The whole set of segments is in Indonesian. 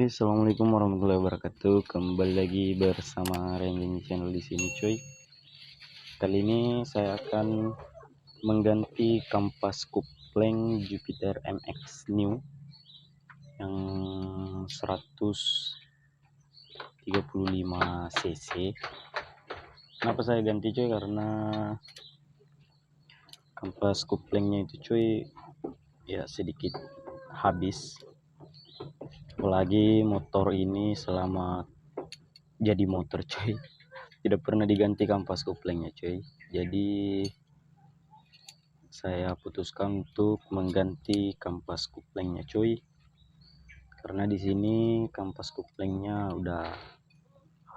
Assalamualaikum warahmatullahi wabarakatuh. Kembali lagi bersama Rending Channel di sini, cuy. Kali ini saya akan mengganti kampas kupleng Jupiter MX New yang 135 cc. Kenapa saya ganti, cuy? Karena kampas kuplengnya itu, cuy, ya sedikit habis. Apalagi motor ini selama jadi motor, cuy, tidak pernah diganti kampas kuplengnya, cuy. Jadi saya putuskan untuk mengganti kampas kuplengnya, cuy, karena di sini kampas kuplengnya udah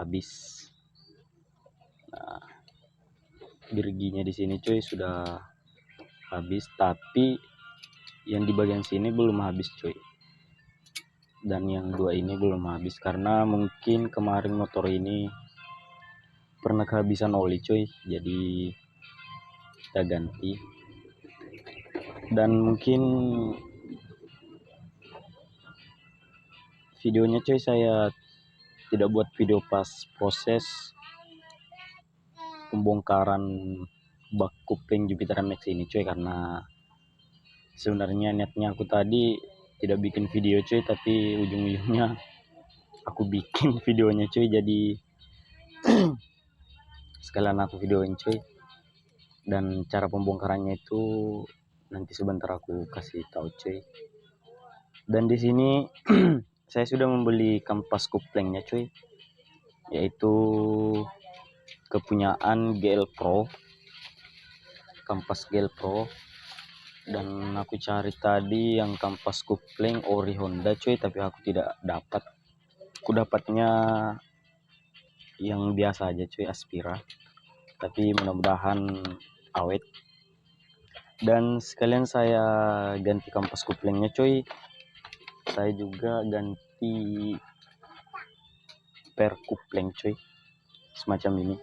habis. Nah, gerginya di sini, cuy, sudah habis, tapi yang di bagian sini belum habis, cuy, dan yang dua ini belum habis karena mungkin kemarin motor ini pernah kehabisan oli, cuy, jadi kita ganti. Dan mungkin videonya, cuy, saya tidak buat video pas proses pembongkaran bak kupling Jupiter MX ini, cuy, karena sebenarnya niatnya aku tadi tidak bikin video, cuy, tapi ujung-ujungnya aku bikin videonya, cuy. Jadi sekalian aku videoin, cuy, dan cara pembongkarannya itu nanti sebentar aku kasih tahu, cuy. Dan di sini saya sudah membeli kampas kuplengnya, cuy, yaitu kepunyaan GL Pro, kampas GL Pro. Dan aku cari tadi yang kampas kupleng ori Honda, cuy, tapi aku tidak dapat. Aku dapatnya yang biasa aja, cuy, Aspira, tapi mudah-mudahan awet. Dan sekalian saya ganti kampas kuplengnya, cuy, saya juga ganti per kupleng, cuy, semacam ini.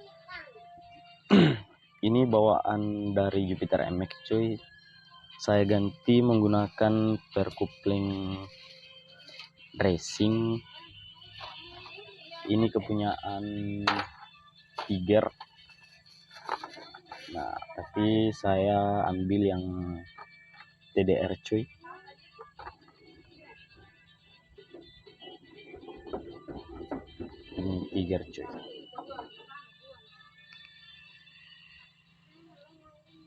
Ini bawaan dari Jupiter MX, cuy. Saya ganti menggunakan per kupleng racing. Ini kepunyaan Tiger. Nah, tapi saya ambil yang TDR, cuy. Ini Tiger, cuy.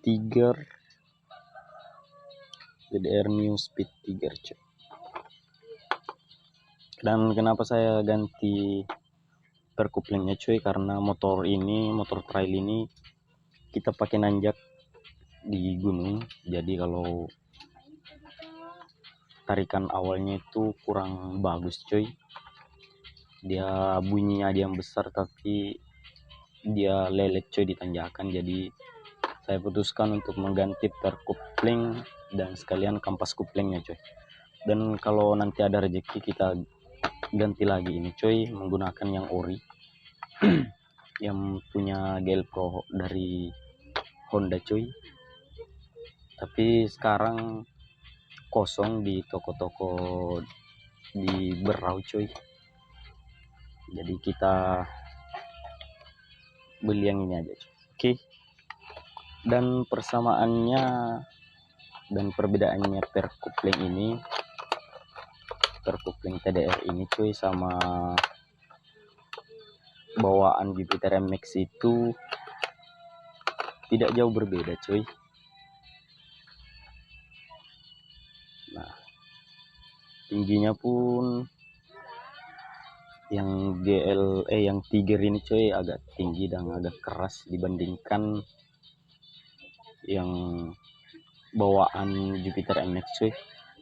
Tiger TDR New Speed Tiger, cuy. Dan kenapa saya ganti per kuplengnya, cuy? Karena motor trail ini kita pakai nanjak di gunung, jadi kalau tarikan awalnya itu kurang bagus, cuy. Dia bunyinya ada yang besar tapi dia lelet, cuy, di tanjakan. Jadi saya putuskan untuk mengganti per kupling dan sekalian kampas kuplengnya, cuy. Dan kalau nanti ada rezeki kita ganti lagi ini, cuy, menggunakan yang ori yang punya GL Pro dari Honda, cuy. Tapi sekarang kosong di toko-toko di Berau, cuy. Jadi kita beli yang ini aja, cuy. Oke. Dan persamaannya dan perbedaannya per kupling TDR ini, cuy, sama bawaan Jupiter MX itu tidak jauh berbeda, cuy. Nah, tingginya pun yang yang Tiger ini, cuy, agak tinggi dan agak keras dibandingkan yang bawaan Jupiter MX, cuy.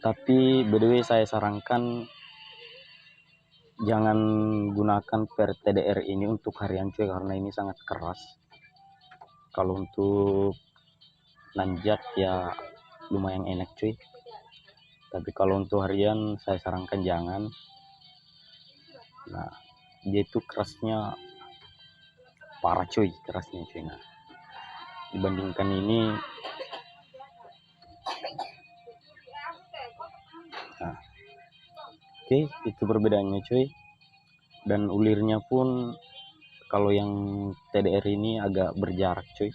Tapi by the way, saya sarankan jangan gunakan per TDR ini untuk harian, cuy, karena ini sangat keras. Kalau untuk nanjak ya lumayan enak, cuy, tapi kalau untuk harian saya sarankan jangan. Nah, dia itu kerasnya parah, cuy, kerasnya, cuy. Nah, dibandingkan ini, nah, Oke, itu perbedaannya cuy. Dan ulirnya pun kalau yang TDR ini agak berjarak cuy.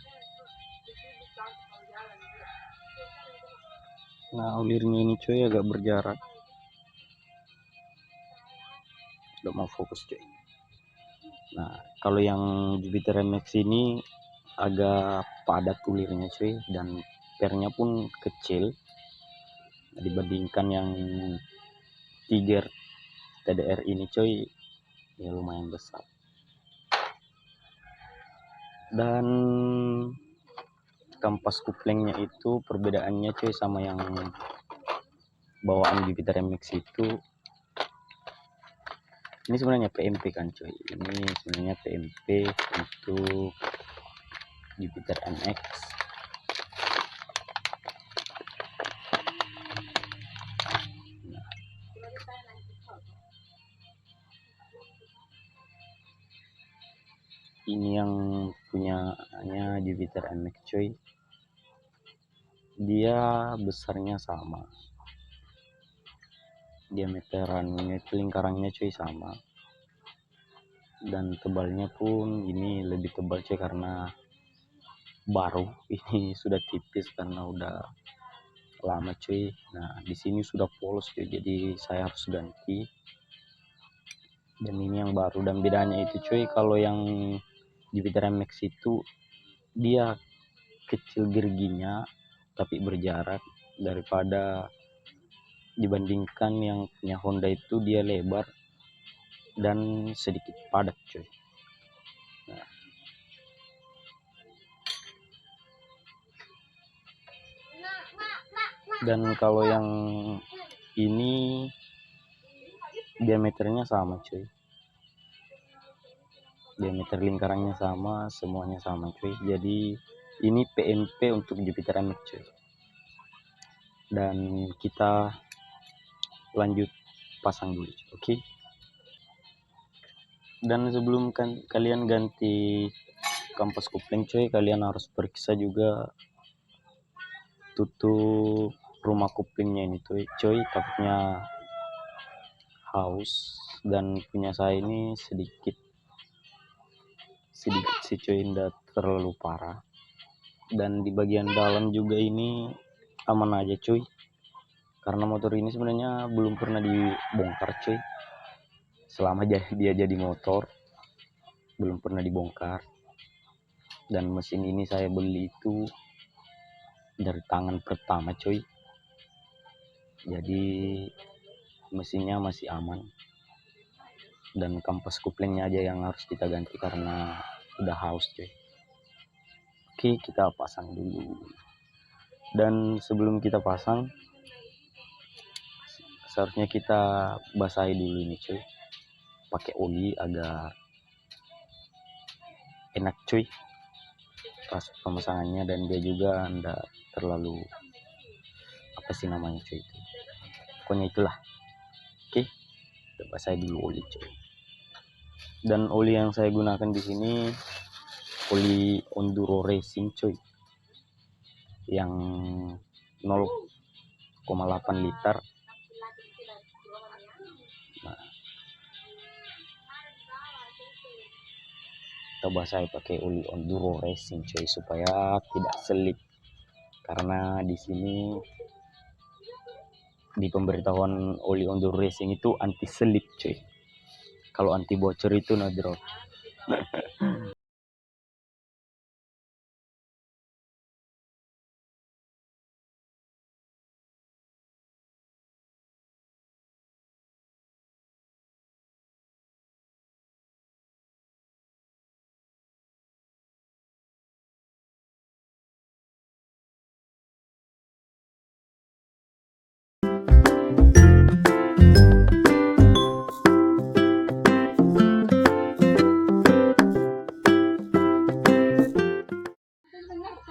Nah, ulirnya ini cuy agak berjarak. Udah mau fokus cuy. Nah, kalau yang Jupiter MX ini agak padat ulirnya cuy, dan pernya pun kecil dibandingkan yang Tiger TDR ini cuy, ya lumayan besar. Dan kampas kuplingnya itu perbedaannya cuy sama yang bawaan Jupiter MX itu, ini sebenarnya PMP kan cuy, ini sebenarnya PMP untuk Jupiter MX. Nah, ini yang punyanya Jupiter MX cuy, dia besarnya sama, diameterannya lingkarannya cuy sama, dan tebalnya pun ini lebih tebal cuy karena baru. Ini sudah tipis karena udah lama cuy. Nah, di sini sudah polos cuy, jadi saya harus ganti. Dan ini yang baru, dan bedanya itu cuy, kalau yang Jupiter MX itu dia kecil gerginya tapi berjarak, daripada dibandingkan yang punya Honda itu dia lebar dan sedikit padat cuy. Nah, dan kalau yang ini diameternya sama cuy, diameter lingkarannya sama, semuanya sama cuy. Jadi ini PMP untuk Jupiter MX cuy. Dan kita lanjut pasang dulu cuy. Oke. Dan sebelum kalian ganti kampas kopling cuy, kalian harus periksa juga tutup rumah koplingnya ini cuy, takutnya haus. Dan punya saya ini sedikit sih cuy, tidak terlalu parah. Dan di bagian dalam juga ini aman aja cuy, karena motor ini sebenarnya belum pernah dibongkar cuy. Selama dia jadi motor belum pernah dibongkar. Dan mesin ini saya beli itu dari tangan pertama cuy, jadi mesinnya masih aman. Dan kampas kuplingnya aja yang harus kita ganti karena udah haus cuy. Oke, kita pasang dulu. Dan sebelum kita pasang, seharusnya kita basahi dulu ini cuy, pakai oli agar enak cuy pas pemasangannya, dan dia juga enggak terlalu apa sih namanya cuy itu, pokoknya itulah. Oke, kita basahi dulu oli cuy. Dan oli yang saya gunakan di sini oli Enduro Racing cuy, yang 0,8 liter. Nah, kita basahi pakai oli Enduro Racing cuy supaya tidak selip, karena di sini di pemberitahuan oli Enduro Racing itu anti selip cuy, kalau anti bocor itu no drop.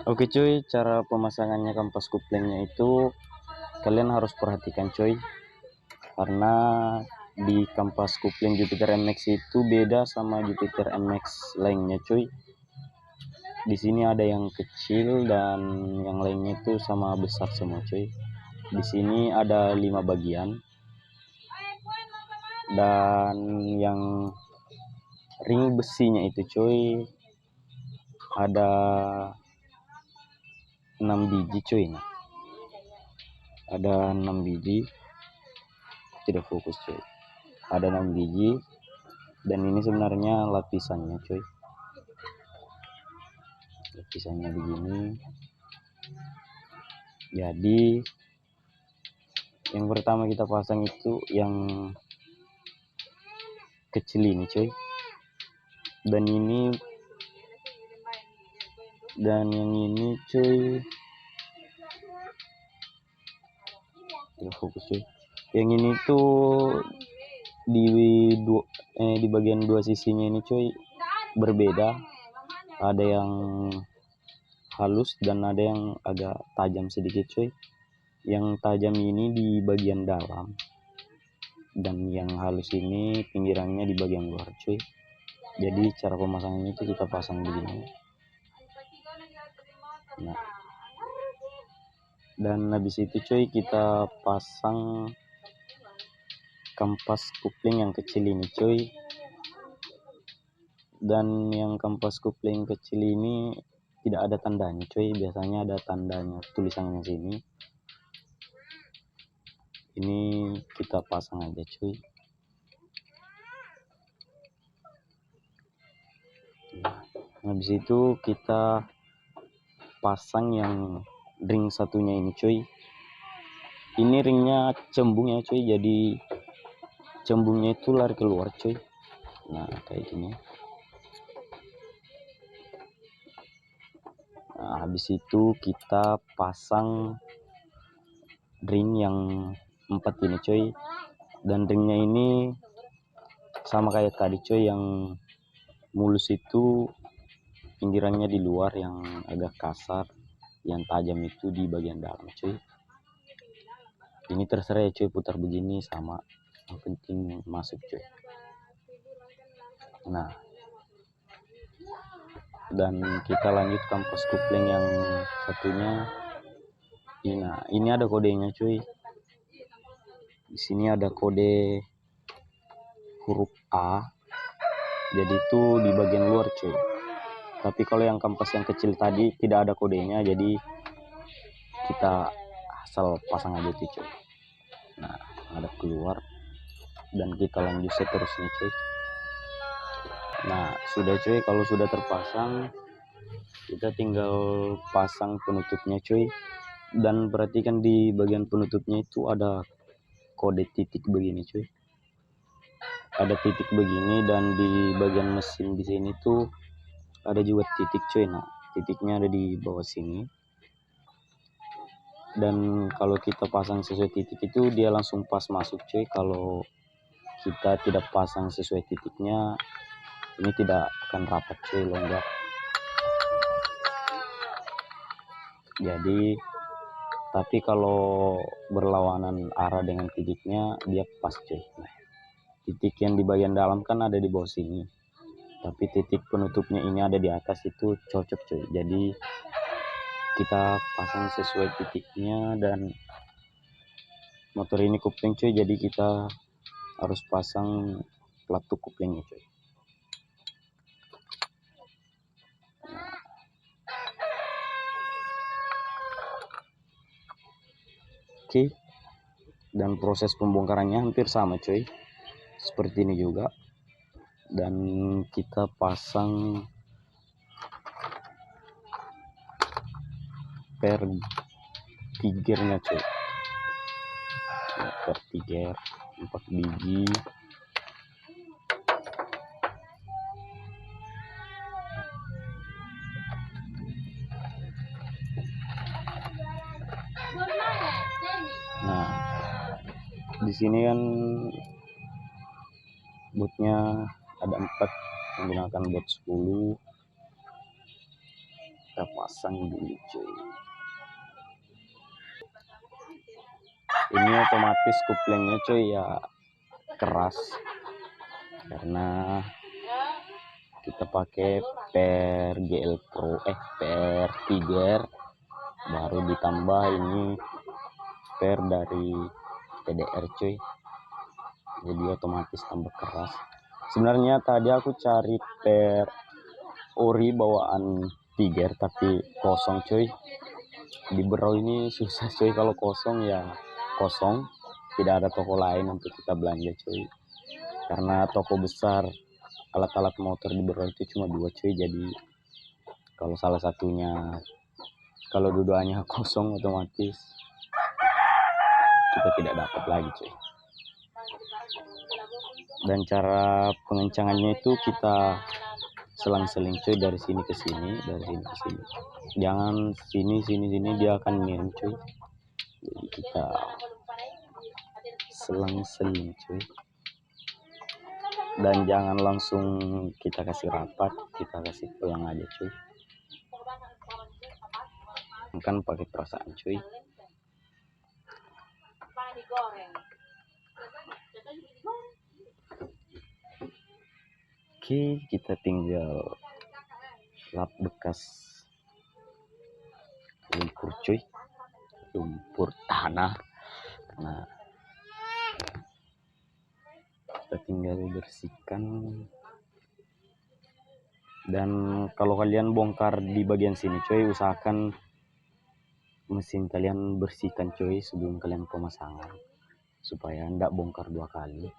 Oke cuy, cara pemasangannya kampas kuplingnya itu kalian harus perhatikan cuy, karena di kampas kupling Jupiter MX itu beda sama Jupiter MX lainnya cuy. Di sini ada yang kecil dan yang lainnya itu sama besar semua cuy. Di sini ada 5 bagian. Dan yang ring besinya itu cuy ada 6 biji cuy. Nah, ada 6 biji, tidak fokus cuy, ada 6 biji. Dan ini sebenarnya lapisannya cuy, lapisannya begini. Jadi yang pertama kita pasang itu yang kecil ini cuy, dan yang ini cuy, tidak fokus cuy. Yang ini tuh di bagian dua sisinya ini cuy berbeda, ada yang halus dan ada yang agak tajam sedikit cuy. Yang tajam ini di bagian dalam dan yang halus ini pinggirannya di bagian luar cuy. Jadi cara pemasangannya itu kita pasang begini. Nah, dan habis itu cuy kita pasang kampas kopling yang kecil ini cuy. Dan yang kampas kopling kecil ini tidak ada tandanya cuy, biasanya ada tandanya tulisannya sini. Ini kita pasang aja cuy. Habis itu kita pasang yang ring satunya ini cuy. Ini ringnya cembung ya cuy, jadi cembungnya itu lari keluar cuy. Nah kayak gini. Nah, habis itu kita pasang ring yang 4 ini cuy. Dan ringnya ini sama kayak tadi cuy, yang mulus itu pinggirannya di luar, yang agak kasar, yang tajam itu di bagian dalam cuy. Ini terserah ya cuy, putar begini sama, yang penting masuk cuy. Nah, dan kita lanjut kampas kopling yang satunya. Nah, ini ada kodenya cuy. Di sini ada kode huruf A, jadi itu di bagian luar cuy. Tapi kalau yang kampas yang kecil tadi tidak ada kodenya, jadi kita asal pasang aja tuh cuy. Nah, ada keluar dan kita lanjut seterusnya cuy. Nah, sudah cuy, kalau sudah terpasang kita tinggal pasang penutupnya cuy. Dan perhatikan di bagian penutupnya itu ada kode titik begini cuy, ada titik begini. Dan di bagian mesin di sini tuh ada juga titik cuy. Nah, titiknya ada di bawah sini. Dan kalau kita pasang sesuai titik itu dia langsung pas masuk cuy. Kalau kita tidak pasang sesuai titiknya, ini tidak akan rapat cuy, longgar. Jadi tapi kalau berlawanan arah dengan titiknya dia pas cuy. Nah, titik yang di bagian dalam kan ada di bawah sini, tapi titik penutupnya ini ada di atas, itu cocok cuy. Jadi kita pasang sesuai titiknya. Dan motor ini kopling cuy, jadi kita harus pasang pelatuk koplingnya cuy. Oke, dan proses pembongkarannya hampir sama cuy, seperti ini juga. Dan kita pasang per tigernya cuy. Per tiger 4 biji. Nah, di sini kan bootnya ada 4, menggunakan boot 10. Kita pasang dulu cuy. Ini otomatis koplingnya cuy ya keras, karena kita pakai per GL Pro per Tiger, baru ditambah ini per dari TDR cuy. jadi otomatis tambah keras. Sebenarnya tadi aku cari per ori bawaan Tiger tapi kosong cuy. Di Berau ini susah cuy, kalau kosong ya kosong, tidak ada toko lain untuk kita belanja cuy, karena toko besar alat-alat motor di Berau itu cuma 2 cuy. Jadi kalau salah satunya, kalau dua-duanya kosong, otomatis kita tidak dapat lagi cuy. Dan cara pengencangannya itu kita selang-seling cuy, dari sini ke sini, dari sini ke sini, jangan sini sini sini, dia akan miring cuy. Jadi kita selang-seling cuy, dan jangan langsung kita kasih rapat, kita kasih pelang aja cuy, kan pakai perasaan cuy. Oke, kita tinggal lap bekas lumpur cuy, lumpur tanah. Nah, kita tinggal bersihkan. Dan kalau kalian bongkar di bagian sini cuy, usahakan mesin kalian bersihkan cuy sebelum kalian pemasangan, supaya ndak bongkar 2 kali.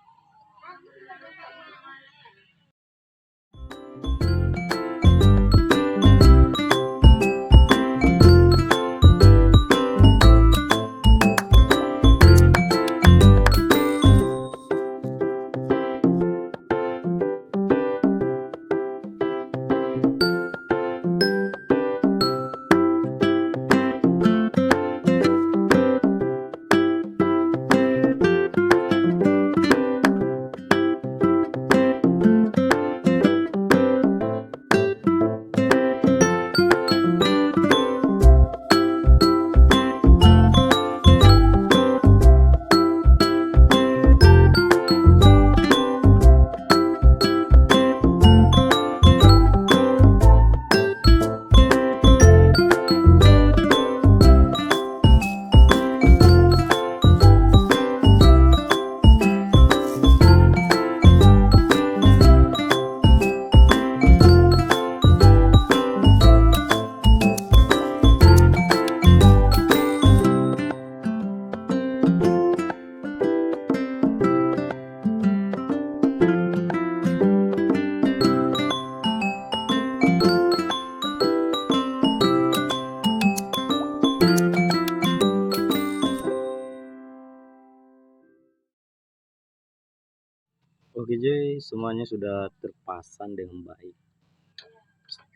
Oke cuy, semuanya sudah terpasang dengan baik.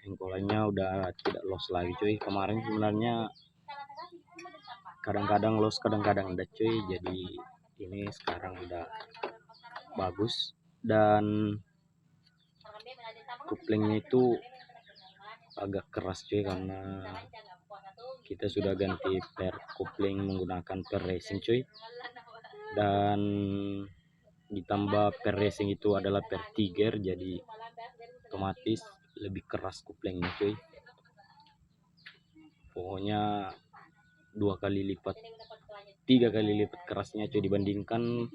Engkolannya udah tidak los lagi cuy. Kemarin sebenarnya kadang-kadang los, kadang-kadang enggak cuy. Jadi ini sekarang udah bagus. Dan kuplingnya itu agak keras cuy, karena kita sudah ganti per kupling menggunakan per racing cuy. Dan ditambah per racing itu adalah per Tiger, jadi otomatis lebih keras kuplingnya cuy. Pokoknya 2 kali lipat, 3 kali lipat kerasnya cuy dibandingkan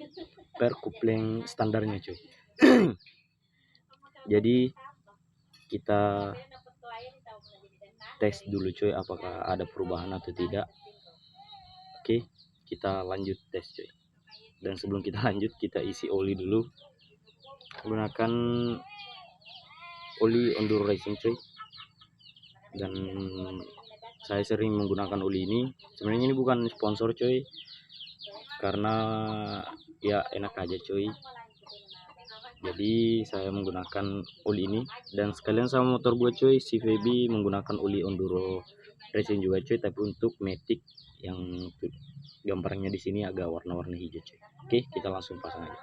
per kupling standarnya cuy. Jadi kita tes dulu cuy apakah ada perubahan atau tidak. Oke, kita lanjut tes cuy. Dan sebelum kita lanjut, kita isi oli dulu. Gunakan oli Enduro Racing cuy. Dan saya sering menggunakan oli ini. Sebenarnya ini bukan sponsor cuy, karena ya enak aja cuy. Jadi saya menggunakan oli ini, dan sekalian sama motor gue cuy, si Feby menggunakan oli Enduro Racing juga cuy, tapi untuk Matic yang gambarnya di sini agak warna-warna hijau cuy. Oke, kita langsung pasang aja.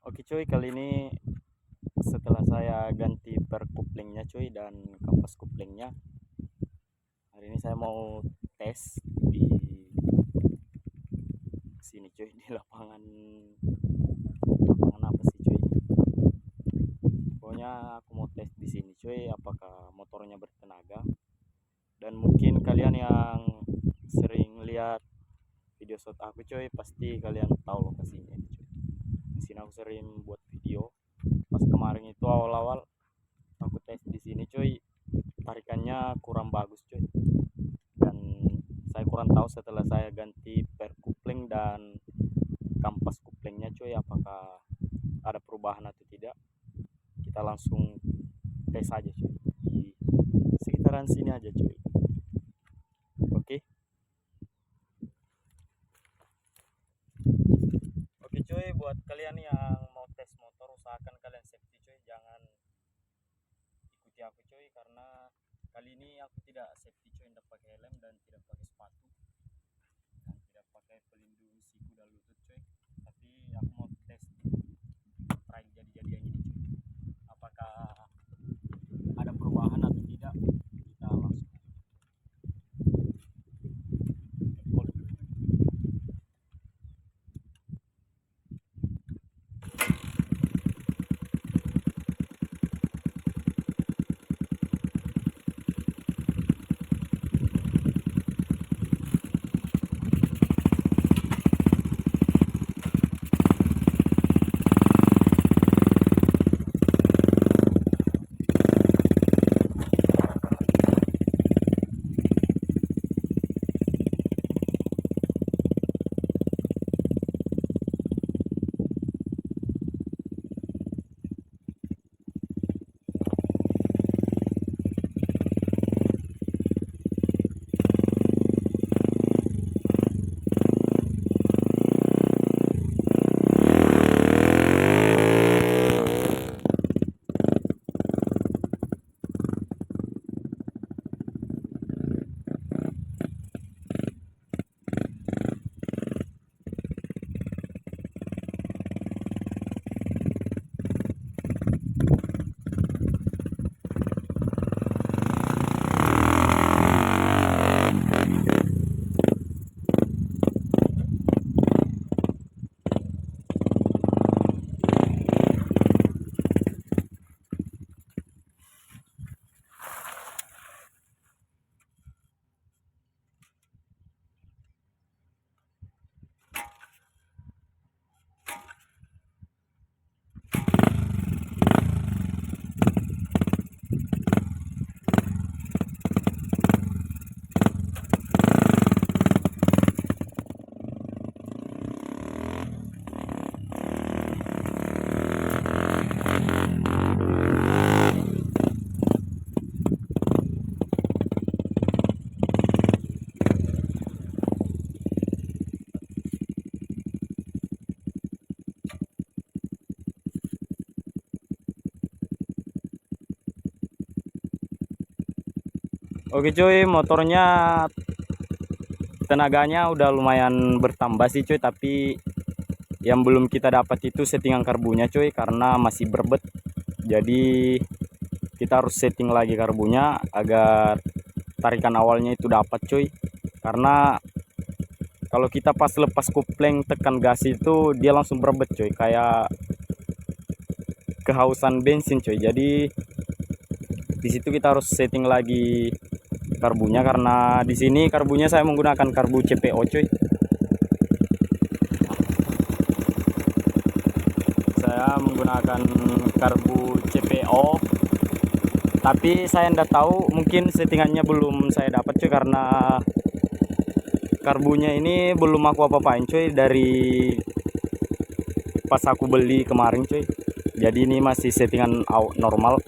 Oke cuy, kali ini setelah saya ganti per kuplingnya cuy dan kampas kuplingnya, hari ini saya mau tes di sini cuy, di lapangan apa sih cuy, pokoknya aku mau tes di cuy apakah motornya bertenaga. Dan mungkin kalian yang sering lihat video shot aku cuy, pasti kalian tahu lokasinya ini cuy. Di sini aku sering buat video. Pas kemarin itu awal-awal aku tes di sini cuy, tarikannya kurang bagus cuy. Dan saya kurang tahu setelah saya ganti per kupling dan kampas kuplingnya cuy, apakah ada perubahan atau tidak. Kita langsung tes aja cuy di sekitaran sini aja cuy. Oke. Oke cuy, buat kalian yang mau tes motor, usahakan kalian safety cuy, jangan ikuti aku cuy, karena kali ini aku tidak safety cuy, tidak pakai helm dan tidak pakai sepatu dan tidak pakai pelindung siku dan lutut cuy. Tapi aku mau tes trike jadi-jadian ini cuy, apakah ada perubahan atau tidak. Kita langsung Oke cuy, motornya tenaganya udah lumayan bertambah sih cuy, tapi yang belum kita dapat itu settingan karbunya cuy, karena masih berbet. Jadi kita harus setting lagi karbunya agar tarikan awalnya itu dapat cuy. Karena kalau kita pas lepas kupling tekan gas itu dia langsung berbet cuy, kayak kehausan bensin cuy. Jadi di situ kita harus setting lagi karbunya, karena di sini karbunya saya menggunakan karbu CPO cuy. Saya menggunakan karbu CPO, tapi saya tidak tahu, mungkin settingannya belum saya dapat cuy, karena karbunya ini belum aku apa-apain cuy dari pas aku beli kemarin cuy. Jadi ini masih settingan normal.